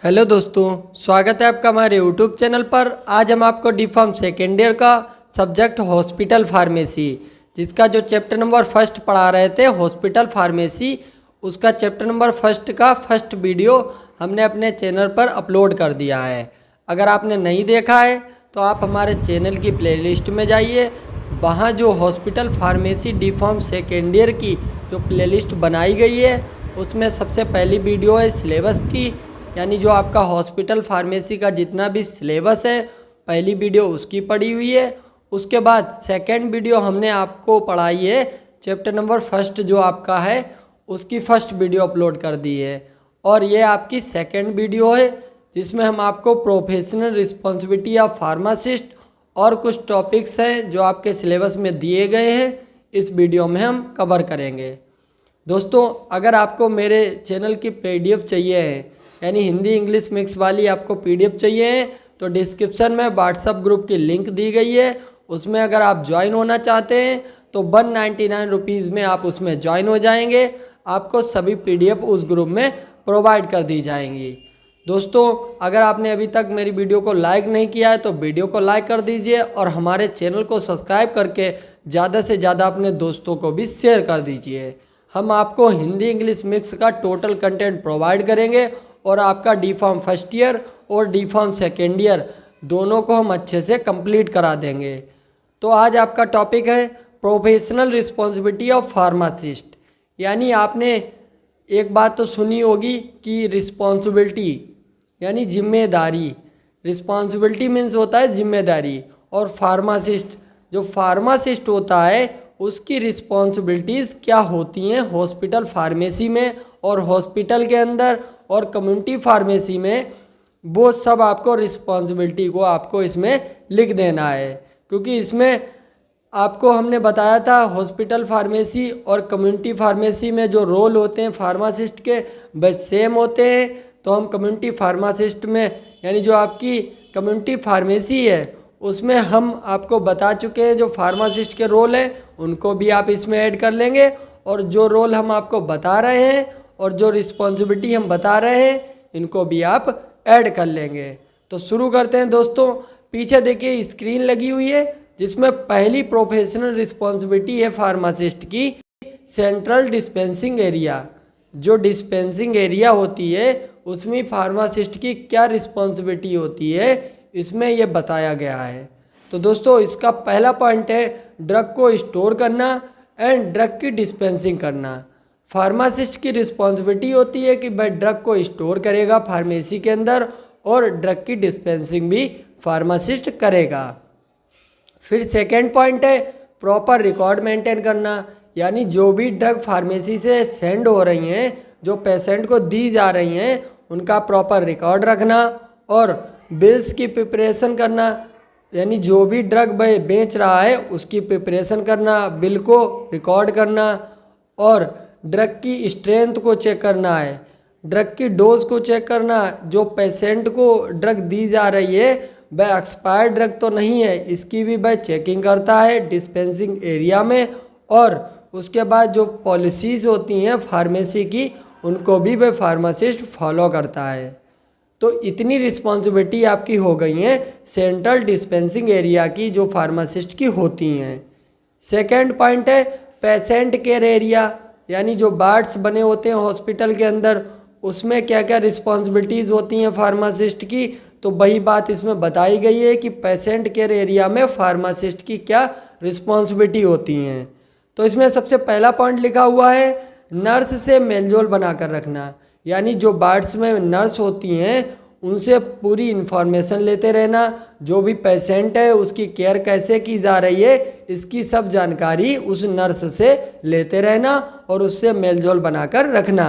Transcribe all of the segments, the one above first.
Hello दोस्तों, स्वागत है आपका हमारे यूट्यूब चैनल पर। आज हम आपको डी फार्म सेकेंड ईयर का सब्जेक्ट हॉस्पिटल फार्मेसी, जिसका जो चैप्टर नंबर फर्स्ट पढ़ा रहे थे हॉस्पिटल फार्मेसी, उसका चैप्टर नंबर फर्स्ट का फर्स्ट वीडियो हमने अपने चैनल पर अपलोड कर दिया है। अगर आपने नहीं देखा है तो आप हमारे चैनल की प्लेलिस्ट में जाइए, वहाँ जो hospital pharmacy D pharm second year की जो प्लेलिस्ट बनाई गई है उसमें सबसे पहली वीडियो है सिलेबस की, यानी जो आपका हॉस्पिटल फार्मेसी का जितना भी सिलेबस है पहली वीडियो उसकी पड़ी हुई है। उसके बाद सेकंड वीडियो हमने आपको पढ़ाई है चैप्टर नंबर फर्स्ट जो आपका है उसकी फर्स्ट वीडियो अपलोड कर दी है, और ये आपकी सेकंड वीडियो है जिसमें हम आपको प्रोफेशनल रिस्पॉन्सिबिलिटी ऑफ फार्मासिस्ट और कुछ टॉपिक्स हैं जो आपके सिलेबस में दिए गए हैं, इस वीडियो में हम कवर करेंगे। दोस्तों, अगर आपको मेरे चैनल की PDF चाहिए है, यानी हिंदी इंग्लिश मिक्स वाली आपको PDF चाहिए है, तो डिस्क्रिप्शन में व्हाट्सअप ग्रुप की लिंक दी गई है, उसमें अगर आप ज्वाइन होना चाहते हैं तो 199 रुपीज़ में आप उसमें ज्वाइन हो जाएंगे। आपको सभी PDF उस ग्रुप में प्रोवाइड कर दी जाएंगी। दोस्तों, अगर आपने अभी तक मेरी वीडियो को लाइक नहीं किया है तो वीडियो को लाइक कर दीजिए और हमारे चैनल को सब्सक्राइब करके ज़्यादा से ज़्यादा अपने दोस्तों को भी शेयर कर दीजिए। हम आपको हिंदी इंग्लिश मिक्स का टोटल कंटेंट प्रोवाइड करेंगे और आपका डी फार्म फर्स्ट ईयर और डी फार्म सेकेंड ईयर दोनों को हम अच्छे से कंप्लीट करा देंगे। तो आज आपका टॉपिक है प्रोफेशनल रिस्पॉन्सिबिलिटी ऑफ फार्मासिस्ट। यानी आपने एक बात तो सुनी होगी कि रिस्पॉन्सिबिलिटी यानी जिम्मेदारी, रिस्पॉन्सिबिलिटी मीन्स होता है जिम्मेदारी, और फार्मासिस्ट जो फार्मासिस्ट होता है उसकी रिस्पॉन्सिबिलिटीज़ क्या होती हैं हॉस्पिटल फार्मेसी में और हॉस्पिटल के अंदर और कम्युनिटी फार्मेसी में, वो सब आपको रिस्पॉन्सिबिलिटी को आपको इसमें लिख देना है। क्योंकि इसमें आपको हमने बताया था हॉस्पिटल फार्मेसी और कम्युनिटी फार्मेसी में जो रोल होते हैं फार्मासिस्ट के वह सेम होते हैं। तो हम कम्युनिटी फार्मासिस्ट में यानी जो आपकी कम्युनिटी फार्मेसी है उसमें हम आपको बता चुके हैं जो फार्मासिस्ट के रोल हैं उनको भी आप इसमें ऐड कर लेंगे, और जो रोल हम आपको बता रहे हैं और जो रिस्पॉन्सिबिलिटी हम बता रहे हैं इनको भी आप ऐड कर लेंगे। तो शुरू करते हैं दोस्तों। पीछे देखिए स्क्रीन लगी हुई है जिसमें पहली प्रोफेशनल रिस्पॉन्सिबिलिटी है फार्मासिस्ट की, सेंट्रल डिस्पेंसिंग एरिया। जो डिस्पेंसिंग एरिया होती है उसमें फार्मासिस्ट की क्या रिस्पॉन्सिबिलिटी होती है इसमें यह बताया गया है। तो दोस्तों, इसका पहला पॉइंट है ड्रग को स्टोर करना एंड ड्रग की डिस्पेंसिंग करना। फार्मासिस्ट की रिस्पॉन्सिबिलिटी होती है कि वह ड्रग को स्टोर करेगा फार्मेसी के अंदर और ड्रग की डिस्पेंसिंग भी फार्मासिस्ट करेगा। फिर सेकेंड पॉइंट है प्रॉपर रिकॉर्ड मेंटेन करना, यानी जो भी ड्रग फार्मेसी से सेंड हो रही हैं, जो पेशेंट को दी जा रही हैं, उनका प्रॉपर रिकॉर्ड रखना और बिल्स की प्रिपरेशन करना, यानी जो भी ड्रग बेच रहा है उसकी प्रिपरेशन करना, बिल को रिकॉर्ड करना, और ड्रग की स्ट्रेंथ को चेक करना है, ड्रग की डोज को चेक करना। जो पेशेंट को ड्रग दी जा रही है वह एक्सपायर्ड ड्रग तो नहीं है, इसकी भी वह चेकिंग करता है डिस्पेंसिंग एरिया में। और उसके बाद जो पॉलिसीज़ होती हैं फार्मेसी की उनको भी वह फार्मासिस्ट फॉलो करता है। तो इतनी रिस्पॉन्सिबिलिटी आपकी हो गई हैं सेंट्रल डिस्पेंसिंग एरिया की जो फार्मासिस्ट की होती हैं। सेकेंड पॉइंट है पेशेंट केयर एरिया, यानी जो वार्ड्स बने होते हैं हॉस्पिटल के अंदर उसमें क्या क्या रिस्पॉन्सिबिलिटीज़ होती हैं फार्मासिस्ट की। तो वही बात इसमें बताई गई है कि पेशेंट केयर एरिया में फार्मासिस्ट की क्या रिस्पॉन्सिबिलिटी होती हैं। तो इसमें सबसे पहला पॉइंट लिखा हुआ है नर्स से मेलजोल बनाकर रखना, यानी जो वार्ड्स में नर्स होती हैं उनसे पूरी इन्फॉर्मेशन लेते रहना, जो भी पेशेंट है उसकी केयर कैसे की जा रही है इसकी सब जानकारी उस नर्स से लेते रहना और उससे मेलजोल बनाकर रखना।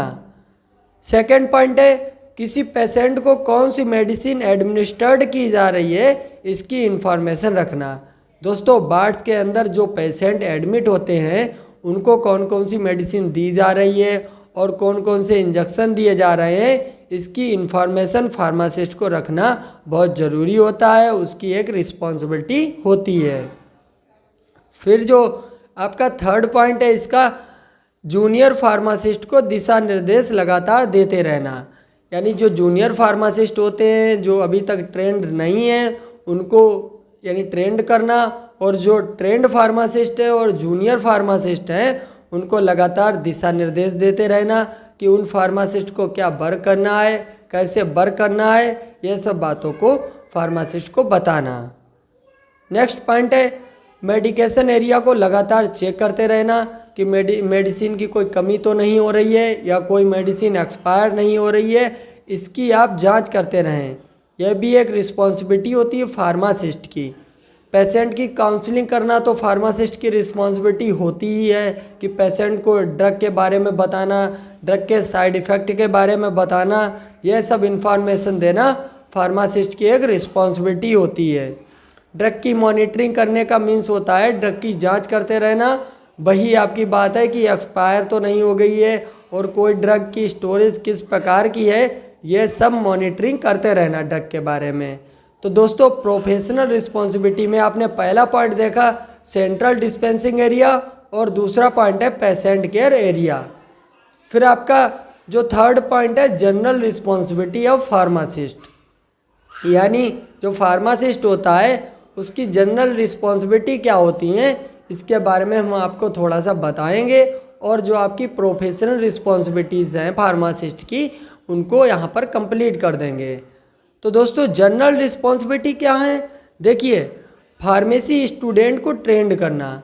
सेकंड पॉइंट है किसी पेशेंट को कौन सी मेडिसिन एडमिनिस्टर्ड की जा रही है इसकी इन्फॉर्मेशन रखना। दोस्तों, वार्ड्स के अंदर जो पेशेंट एडमिट होते हैं उनको कौन कौन सी मेडिसिन दी जा रही है और कौन कौन से इंजेक्शन दिए जा रहे हैं इसकी इन्फॉर्मेशन फार्मासिस्ट को रखना बहुत ज़रूरी होता है, उसकी एक रिस्पॉन्सिबिलिटी होती है। फिर जो आपका थर्ड पॉइंट है इसका जूनियर फार्मासिस्ट को दिशा निर्देश लगातार देते रहना, यानी जो जूनियर फार्मासिस्ट होते हैं, जो अभी तक ट्रेंड नहीं है, उनको यानी ट्रेंड करना, और जो ट्रेंड फार्मासिस्ट है और जूनियर फार्मासिस्ट हैं उनको लगातार दिशा निर्देश देते रहना कि उन फार्मासिस्ट को क्या वर्क करना है, कैसे वर्क करना है, ये सब बातों को फार्मासिस्ट को बताना। नेक्स्ट पॉइंट है मेडिकेशन एरिया को लगातार चेक करते रहना कि मेडिसिन की कोई कमी तो नहीं हो रही है या कोई मेडिसिन एक्सपायर नहीं हो रही है, इसकी आप जांच करते रहें। यह भी एक रिस्पॉन्सिबिलिटी होती है फार्मासिस्ट की। पेशेंट की काउंसलिंग करना तो फार्मासिस्ट की रिस्पॉन्सिबिलिटी होती ही है कि पेशेंट को ड्रग के बारे में बताना, ड्रग के साइड इफ़ेक्ट के बारे में बताना, यह सब इंफॉर्मेशन देना फार्मासिस्ट की एक रिस्पॉन्सिबिलिटी होती है। ड्रग की मॉनिटरिंग करने का मीन्स होता है ड्रग की जांच करते रहना। वही आपकी बात है कि एक्सपायर तो नहीं हो गई है और कोई ड्रग की स्टोरेज किस प्रकार की है, ये सब मॉनिटरिंग करते रहना ड्रग के बारे में। तो दोस्तों प्रोफेशनल रिस्पॉन्सिबिलिटी में आपने पहला पॉइंट देखा सेंट्रल डिस्पेंसिंग एरिया और दूसरा पॉइंट है पेशेंट केयर एरिया। फिर आपका जो थर्ड पॉइंट है जनरल रिस्पॉन्सिबिलिटी ऑफ फार्मासिस्ट, यानी जो फार्मासिस्ट होता है उसकी जनरल रिस्पॉन्सिबिलिटी क्या होती हैं, इसके बारे में हम आपको थोड़ा सा बताएंगे, और जो आपकी प्रोफेशनल रिस्पॉन्सिबिलिटीज़ हैं फार्मासिस्ट की उनको यहाँ पर कंप्लीट कर देंगे। तो दोस्तों जनरल रिस्पॉन्सिबिलिटी क्या है, देखिए फार्मेसी स्टूडेंट को ट्रेंड करना।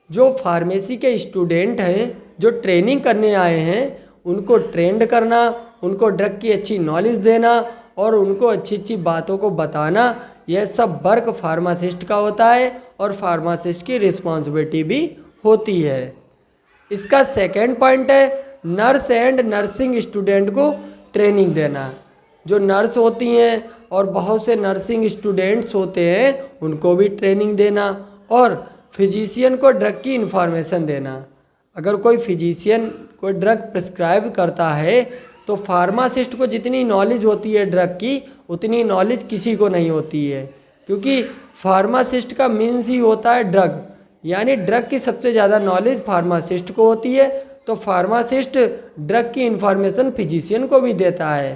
जो फार्मेसी के स्टूडेंट हैं जो ट्रेनिंग करने आए हैं उनको ट्रेंड करना, उनको ड्रग की अच्छी नॉलेज देना और उनको अच्छी अच्छी बातों को बताना, यह सब वर्क फार्मासिस्ट का होता है और फार्मासिस्ट की रिस्पॉन्सिबिलिटी भी होती है। इसका सेकंड पॉइंट है नर्स एंड नर्सिंग स्टूडेंट को ट्रेनिंग देना। जो नर्स होती हैं और बहुत से नर्सिंग स्टूडेंट्स होते हैं उनको भी ट्रेनिंग देना, और फिजिशियन को ड्रग की इन्फॉर्मेशन देना। अगर कोई फिजिशियन कोई ड्रग प्रिस्क्राइब करता है तो फार्मासिस्ट को जितनी नॉलेज होती है ड्रग की उतनी नॉलेज किसी को नहीं होती है, क्योंकि फार्मासिस्ट का मीन्स ही होता है ड्रग, यानी ड्रग की सबसे ज़्यादा नॉलेज फार्मासिस्ट को होती है। तो फार्मासिस्ट ड्रग की इन्फॉर्मेशन फिजिशियन को भी देता है।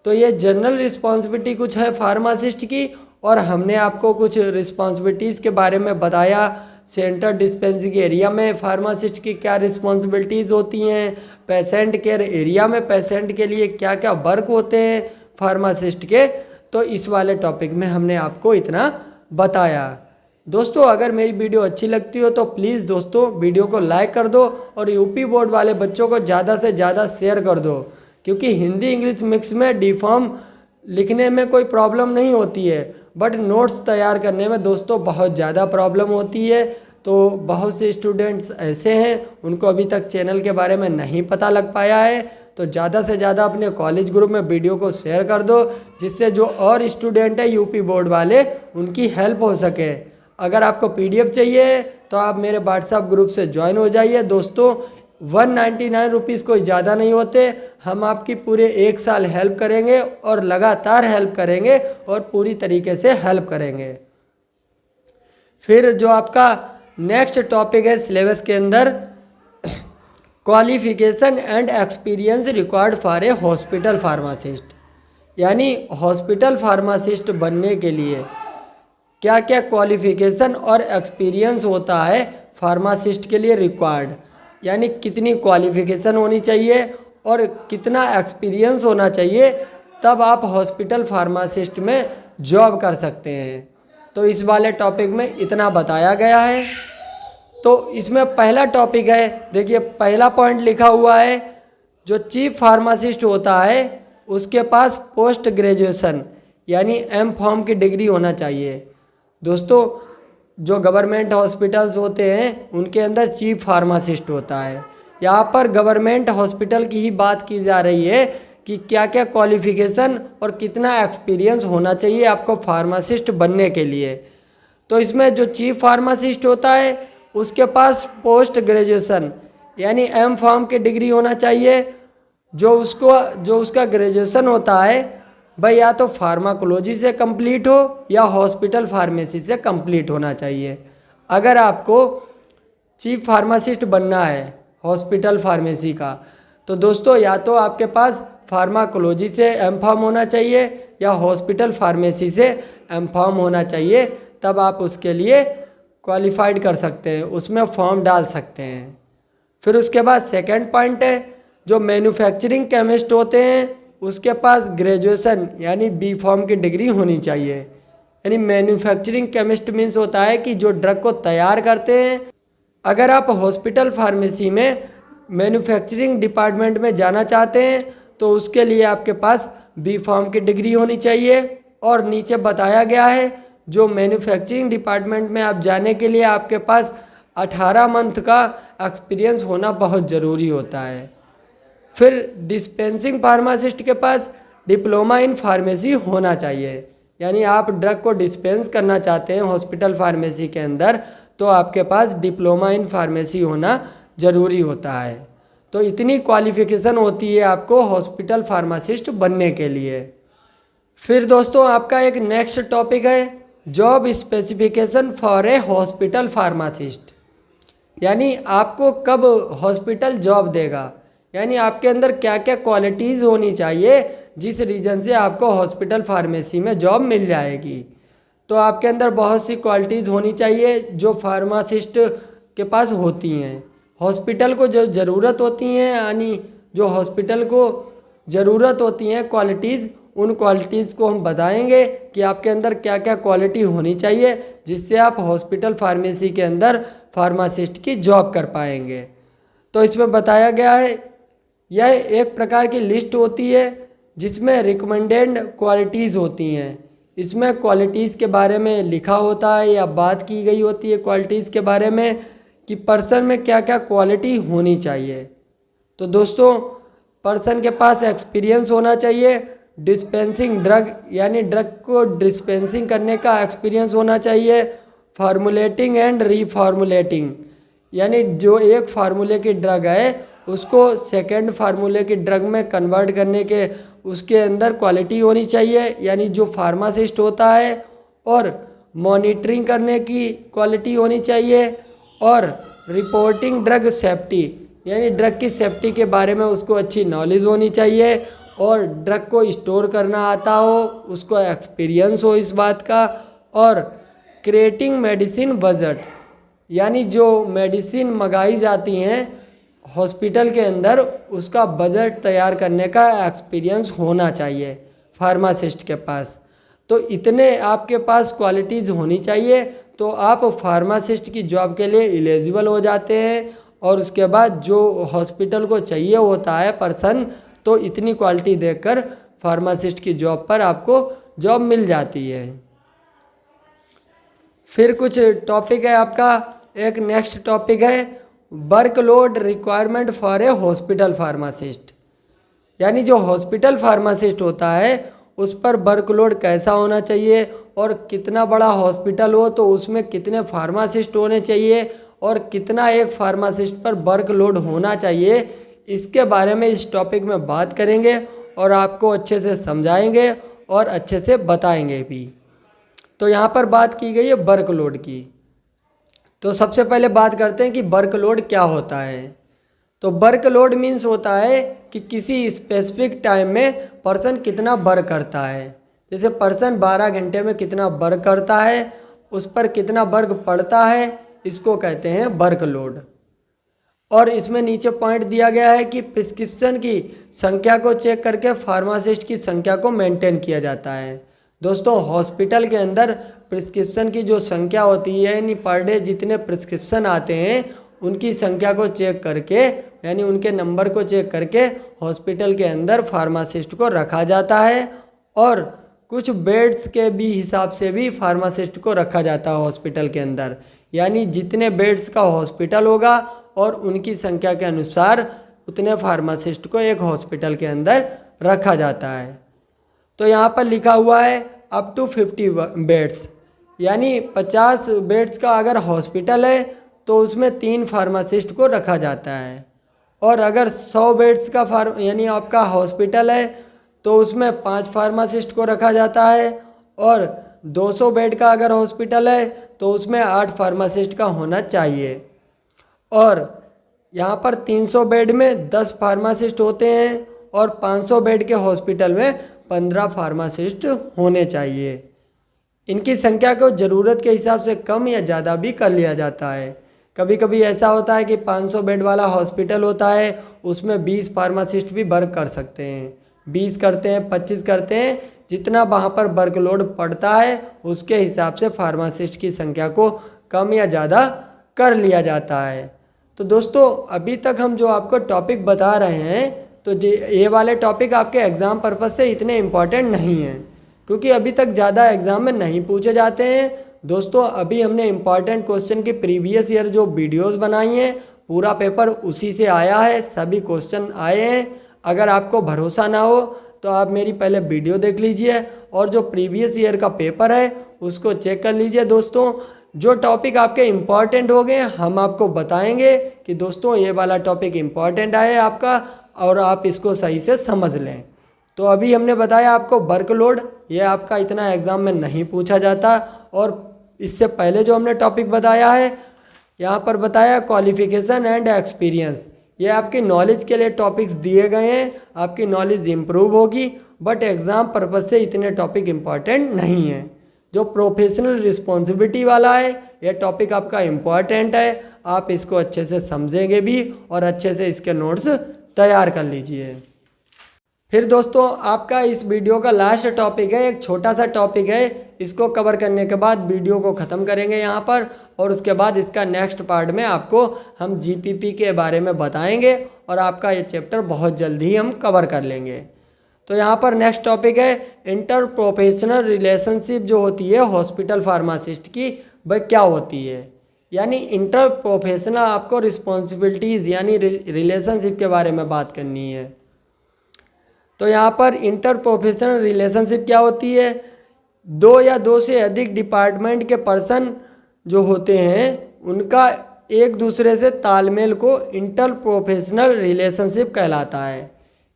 तो ये जनरल रिस्पॉन्सिबिलिटी कुछ है फार्मासिस्ट की, और हमने आपको कुछ रिस्पॉन्सिबिलिटीज़ के बारे में बताया। सेंटर डिस्पेंसिंग एरिया में फार्मासिस्ट की क्या रिस्पॉन्सिबिलिटीज़ होती हैं, पेशेंट केयर एरिया में पेशेंट के लिए क्या क्या वर्क होते हैं फार्मासिस्ट के। तो इस वाले टॉपिक में हमने आपको इतना बताया। दोस्तों अगर मेरी वीडियो अच्छी लगती हो तो प्लीज़ दोस्तों वीडियो को लाइक कर दो और यूपी बोर्ड वाले बच्चों को ज़्यादा से ज़्यादा शेयर कर दो, क्योंकि हिंदी इंग्लिश मिक्स में डी.फार्म लिखने में कोई प्रॉब्लम नहीं होती है, बट नोट्स तैयार करने में दोस्तों बहुत ज़्यादा प्रॉब्लम होती है। तो बहुत से स्टूडेंट्स ऐसे हैं उनको अभी तक चैनल के बारे में नहीं पता लग पाया है, तो ज़्यादा से ज़्यादा अपने कॉलेज ग्रुप में वीडियो को शेयर कर दो, जिससे जो और स्टूडेंट है यूपी बोर्ड वाले उनकी हेल्प हो सके। अगर आपको PDF चाहिए तो आप मेरे व्हाट्सएप ग्रुप से ज्वाइन हो जाइए। दोस्तों 199 रुपीज़ कोई ज़्यादा नहीं होते, हम आपकी पूरे 1 साल हेल्प करेंगे और लगातार हेल्प करेंगे और पूरी तरीके से हेल्प करेंगे। फिर जो आपका नेक्स्ट टॉपिक है सिलेबस के अंदर qualification and experience required for a hospital pharmacist, यानी हॉस्पिटल फार्मासिस्ट बनने के लिए क्या क्या क्वालिफिकेशन और एक्सपीरियंस होता है फार्मासिस्ट के लिए रिक्वायर्ड, यानी कितनी क्वालिफिकेशन होनी चाहिए और कितना एक्सपीरियंस होना चाहिए, तब आप हॉस्पिटल फार्मासिस्ट में जॉब कर सकते हैं। तो इस वाले टॉपिक में इतना बताया गया है। तो इसमें पहला टॉपिक है, देखिए पहला पॉइंट लिखा हुआ है जो चीफ फार्मासिस्ट होता है उसके पास पोस्ट ग्रेजुएशन यानी M.Pharm की डिग्री होना चाहिए। दोस्तों जो गवर्नमेंट हॉस्पिटल्स होते हैं उनके अंदर चीफ फार्मासिस्ट होता है। यहाँ पर गवर्नमेंट हॉस्पिटल की ही बात की जा रही है कि क्या क्या क्वालिफिकेशन और कितना एक्सपीरियंस होना चाहिए आपको फार्मासिस्ट बनने के लिए। तो इसमें जो चीफ फार्मासिस्ट होता है उसके पास पोस्ट ग्रेजुएशन यानी M.Pharm की डिग्री होना चाहिए। जो उसका ग्रेजुएशन होता है भाई या तो फार्माकोलॉजी से कंप्लीट हो या हॉस्पिटल फार्मेसी से कंप्लीट होना चाहिए। अगर आपको चीफ फार्मासिस्ट बनना है हॉस्पिटल फार्मेसी का, तो दोस्तों या तो आपके पास फार्माकोलॉजी से एमफार्म होना चाहिए या हॉस्पिटल फार्मेसी से एमफार्म होना चाहिए, तब आप उसके लिए क्वालिफाइड कर सकते हैं, उसमें फॉर्म डाल सकते हैं। फिर उसके बाद सेकंड पॉइंट है, जो मैन्युफैक्चरिंग केमिस्ट होते हैं उसके पास ग्रेजुएशन यानी बी फॉर्म की डिग्री होनी चाहिए। यानी मैन्युफैक्चरिंग केमिस्ट मीन्स होता है कि जो ड्रग को तैयार करते हैं। अगर आप हॉस्पिटल फार्मेसी में मैन्युफैक्चरिंग डिपार्टमेंट में जाना चाहते हैं तो उसके लिए आपके पास बी फॉर्म की डिग्री होनी चाहिए। और नीचे बताया गया है जो मैन्युफैक्चरिंग डिपार्टमेंट में आप जाने के लिए आपके पास 18 मंथ का एक्सपीरियंस होना बहुत ज़रूरी होता है। फिर डिस्पेंसिंग फार्मासिस्ट के पास डिप्लोमा इन फार्मेसी होना चाहिए। यानी आप ड्रग को डिस्पेंस करना चाहते हैं हॉस्पिटल फार्मेसी के अंदर तो आपके पास डिप्लोमा इन फार्मेसी होना ज़रूरी होता है। तो इतनी क्वालिफ़िकेशन होती है आपको हॉस्पिटल फार्मासिस्ट बनने के लिए। फिर दोस्तों आपका एक नेक्स्ट टॉपिक है job specification for a hospital pharmacist. यानी आपको कब हॉस्पिटल जॉब देगा, यानी आपके अंदर क्या क्या क्वालिटीज़ होनी चाहिए जिस रीज़न से आपको हॉस्पिटल फार्मेसी में जॉब मिल जाएगी। तो आपके अंदर बहुत सी क्वालिटीज़ होनी चाहिए जो फार्मासिस्ट के पास होती हैं। हॉस्पिटल को जो ज़रूरत होती हैं, यानी जो हॉस्पिटल को ज़रूरत होती हैं क्वालिटीज़, उन क्वालिटीज़ को हम बताएंगे कि आपके अंदर क्या क्या क्वालिटी होनी चाहिए जिससे आप हॉस्पिटल फार्मेसी के अंदर फार्मासिस्ट की जॉब कर पाएंगे। तो इसमें बताया गया है यह एक प्रकार की लिस्ट होती है जिसमें रिकमेंडेड क्वालिटीज़ होती हैं। इसमें क्वालिटीज़ के बारे में लिखा होता है या बात की गई होती है क्वालिटीज़ के बारे में कि पर्सन में क्या क्या क्वालिटी होनी चाहिए। तो दोस्तों पर्सन के पास एक्सपीरियंस होना चाहिए, डिस्पेंसिंग ड्रग यानी ड्रग को डिस्पेंसिंग करने का एक्सपीरियंस होना चाहिए, फार्मूलेटिंग एंड रीफार्मूलेटिंग यानी जो एक फार्मूले की ड्रग है उसको सेकेंड फार्मूले की ड्रग में कन्वर्ट करने के उसके अंदर क्वालिटी होनी चाहिए यानी जो फार्मासिस्ट होता है, और मॉनिटरिंग करने की क्वालिटी होनी चाहिए, और रिपोर्टिंग ड्रग सेफ्टी यानी ड्रग की सेफ्टी के बारे में उसको अच्छी नॉलेज होनी चाहिए, और ड्रग को स्टोर करना आता हो, उसको एक्सपीरियंस हो इस बात का, और क्रिएटिंग मेडिसिन बजट यानी जो मेडिसिन मंगाई जाती हैं हॉस्पिटल के अंदर उसका बजट तैयार करने का एक्सपीरियंस होना चाहिए फार्मासिस्ट के पास। तो इतने आपके पास क्वालिटीज़ होनी चाहिए तो आप फार्मासिस्ट की जॉब के लिए एलिजिबल हो जाते हैं। और उसके बाद जो हॉस्पिटल को चाहिए होता है पर्सन, तो इतनी क्वालिटी देखकर फार्मासिस्ट की जॉब पर आपको जॉब मिल जाती है। फिर कुछ टॉपिक है आपका, एक नेक्स्ट टॉपिक है workload requirement for a hospital pharmacist. यानी जो हॉस्पिटल फार्मासिस्ट होता है उस पर वर्कलोड कैसा होना चाहिए, और कितना बड़ा हॉस्पिटल हो तो उसमें कितने फार्मासिस्ट होने चाहिए, और कितना एक फार्मासिस्ट पर वर्कलोड होना चाहिए, इसके बारे में इस टॉपिक में बात करेंगे और आपको अच्छे से समझाएंगे और अच्छे से बताएंगे भी। तो यहाँ पर बात की गई है वर्कलोड की। तो सबसे पहले बात करते हैं कि वर्कलोड क्या होता है। तो वर्कलोड मीन्स होता है कि किसी स्पेसिफिक टाइम में पर्सन कितना वर्क करता है। जैसे पर्सन 12 घंटे में कितना वर्क करता है, उस पर कितना वर्क पड़ता है, इसको कहते हैं वर्कलोड। और इसमें नीचे पॉइंट दिया गया है कि प्रिस्क्रिप्शन की संख्या को चेक करके फार्मासिस्ट की संख्या को मेंटेन किया जाता है। दोस्तों हॉस्पिटल के अंदर प्रिस्क्रिप्शन की जो संख्या होती है यानी पर डे जितने प्रिस्क्रिप्शन आते हैं उनकी संख्या को चेक करके यानी उनके नंबर को चेक करके हॉस्पिटल के अंदर फार्मासिस्ट को रखा जाता है। और कुछ बेड्स के भी हिसाब से भी फार्मासिस्ट को रखा जाता है हॉस्पिटल के अंदर। यानी जितने बेड्स का हॉस्पिटल होगा और उनकी संख्या के अनुसार उतने फार्मासिस्ट को एक हॉस्पिटल के अंदर रखा जाता है। तो यहाँ पर लिखा हुआ है अप टू 50 बेड्स, यानी 50 बेड्स का अगर हॉस्पिटल है तो उसमें 3 फार्मासिस्ट को रखा जाता है। और अगर 100 बेड्स का यानी आपका हॉस्पिटल है तो उसमें 5 फार्मासिस्ट को रखा जाता है। और 200 बेड का अगर हॉस्पिटल है तो उसमें 8 फार्मासिस्ट का होना चाहिए। और यहाँ पर 300 बेड में 10 फार्मासिस्ट होते हैं और 500 बेड के हॉस्पिटल में 15 फार्मासिस्ट होने चाहिए। इनकी संख्या को ज़रूरत के हिसाब से कम या ज़्यादा भी कर लिया जाता है। कभी कभी ऐसा होता है कि 500 बेड वाला हॉस्पिटल होता है, उसमें 20 फार्मासिस्ट भी वर्क कर सकते हैं, 20 करते हैं, 25 करते हैं, जितना वहाँ पर वर्कलोड पड़ता है उसके हिसाब से फार्मासिस्ट की संख्या को कम या ज़्यादा कर लिया जाता है। तो दोस्तों अभी तक हम जो आपको टॉपिक बता रहे हैं तो ये वाले टॉपिक आपके एग्ज़ाम पर्पज़ से इतने इम्पॉर्टेंट नहीं हैं, क्योंकि अभी तक ज़्यादा एग्ज़ाम में नहीं पूछे जाते हैं। दोस्तों अभी हमने इम्पॉर्टेंट क्वेश्चन की प्रीवियस ईयर जो वीडियोस बनाई हैं, पूरा पेपर उसी से आया है, सभी क्वेश्चन आए हैं। अगर आपको भरोसा ना हो तो आप मेरी पहले वीडियो देख लीजिए और जो प्रीवियस ईयर का पेपर है उसको चेक कर लीजिए। दोस्तों जो टॉपिक आपके इम्पॉर्टेंट हो गए हम आपको बताएंगे कि दोस्तों ये वाला टॉपिक इम्पॉर्टेंट है आपका और आप इसको सही से समझ लें। तो अभी हमने बताया आपको वर्कलोड, ये आपका इतना एग्ज़ाम में नहीं पूछा जाता। और इससे पहले जो हमने टॉपिक बताया है यहाँ पर बताया क्वालिफिकेशन एंड एक्सपीरियंस, ये आपकी नॉलेज के लिए टॉपिक्स दिए गए हैं, आपकी नॉलेज इम्प्रूव होगी, बट एग्ज़ाम पर्पज़ से इतने टॉपिक इम्पॉर्टेंट नहीं हैं। जो प्रोफेशनल रिस्पॉन्सिबिलिटी वाला है ये टॉपिक आपका इम्पॉर्टेंट है, आप इसको अच्छे से समझेंगे भी और अच्छे से इसके नोट्स तैयार कर लीजिए। फिर दोस्तों आपका इस वीडियो का लास्ट टॉपिक है, एक छोटा सा टॉपिक है, इसको कवर करने के बाद वीडियो को ख़त्म करेंगे यहाँ पर, और उसके बाद इसका नेक्स्ट पार्ट में आपको हम जीपीपी के बारे में बताएंगे और आपका ये चैप्टर बहुत जल्दी ही हम कवर कर लेंगे। तो यहाँ पर नेक्स्ट टॉपिक है इंटर प्रोफेशनल रिलेशनशिप जो होती है हॉस्पिटल फार्मासिस्ट की, वह क्या होती है। यानी इंटर प्रोफेशनल आपको रिस्पॉन्सिबिलिटीज़ यानी रिलेशनशिप के बारे में बात करनी है। तो यहाँ पर इंटर प्रोफेशनल रिलेशनशिप क्या होती है, दो या दो से अधिक डिपार्टमेंट के पर्सन जो होते हैं उनका एक दूसरे से तालमेल को इंटर प्रोफेशनल रिलेशनशिप कहलाता है।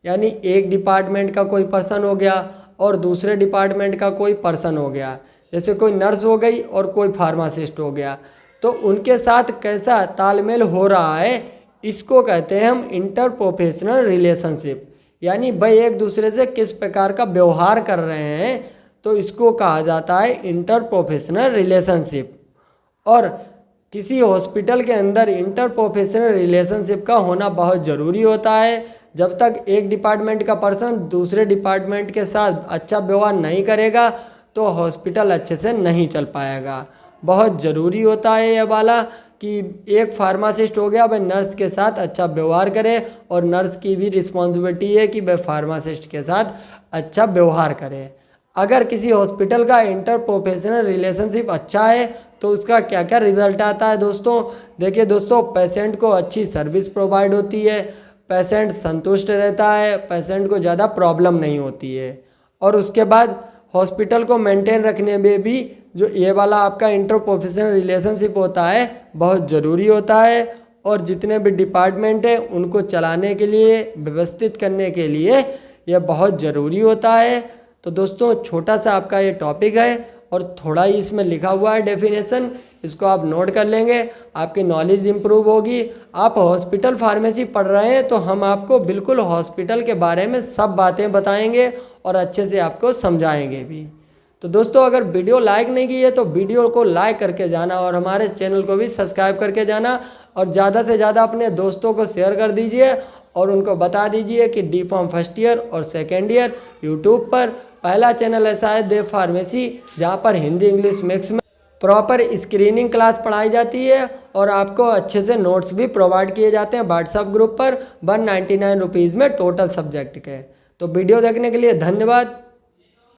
यानी एक डिपार्टमेंट का कोई पर्सन हो गया और दूसरे डिपार्टमेंट का कोई पर्सन हो गया, जैसे कोई नर्स हो गई और कोई फार्मासिस्ट हो गया, तो उनके साथ कैसा तालमेल हो रहा है इसको कहते हैं हम इंटर प्रोफेशनल रिलेशनशिप। यानी भाई एक दूसरे से किस प्रकार का व्यवहार कर रहे हैं तो इसको कहा जाता है इंटर प्रोफेशनल रिलेशनशिप। और किसी हॉस्पिटल के अंदर इंटर प्रोफेशनल रिलेशनशिप का होना बहुत ज़रूरी होता है। जब तक एक डिपार्टमेंट का पर्सन दूसरे डिपार्टमेंट के साथ अच्छा व्यवहार नहीं करेगा तो हॉस्पिटल अच्छे से नहीं चल पाएगा। बहुत ज़रूरी होता है ये वाला कि एक फार्मासिस्ट हो गया वह नर्स के साथ अच्छा व्यवहार करे और नर्स की भी रिस्पॉन्सिबिलिटी है कि वह फार्मासिस्ट के साथ अच्छा व्यवहार करे। अगर किसी हॉस्पिटल का इंटर प्रोफेशनल रिलेशनशिप अच्छा है तो उसका क्या क्या रिजल्ट आता है दोस्तों, देखिए दोस्तों, पेशेंट को अच्छी सर्विस प्रोवाइड होती है, पेशेंट संतुष्ट रहता है, पेशेंट को ज़्यादा प्रॉब्लम नहीं होती है। और उसके बाद हॉस्पिटल को मेंटेन रखने में भी जो ये वाला आपका इंटर प्रोफेशनल रिलेशनशिप होता है बहुत ज़रूरी होता है। और जितने भी डिपार्टमेंट हैं उनको चलाने के लिए, व्यवस्थित करने के लिए यह बहुत ज़रूरी होता है। तो दोस्तों छोटा सा आपका ये टॉपिक है और थोड़ा ही इसमें लिखा हुआ है डेफिनेशन, इसको आप नोट कर लेंगे, आपकी नॉलेज इंप्रूव होगी। आप हॉस्पिटल फार्मेसी पढ़ रहे हैं तो हम आपको बिल्कुल हॉस्पिटल के बारे में सब बातें बताएंगे और अच्छे से आपको समझाएंगे भी। तो दोस्तों अगर वीडियो लाइक नहीं की है तो वीडियो को लाइक करके जाना और हमारे चैनल को भी सब्सक्राइब करके जाना और ज़्यादा से ज़्यादा अपने दोस्तों को शेयर कर दीजिए और उनको बता दीजिए कि डी फार्म फर्स्ट ईयर और सेकेंड ईयर यूट्यूब पर पहला चैनल ऐसा है देव फार्मेसी जहाँ पर हिंदी इंग्लिश मिक्स में प्रॉपर स्क्रीनिंग क्लास पढ़ाई जाती है और आपको अच्छे से नोट्स भी प्रोवाइड किए जाते हैं व्हाट्सएप ग्रुप पर 199 रुपीज़ में टोटल सब्जेक्ट के। तो वीडियो देखने के लिए धन्यवाद।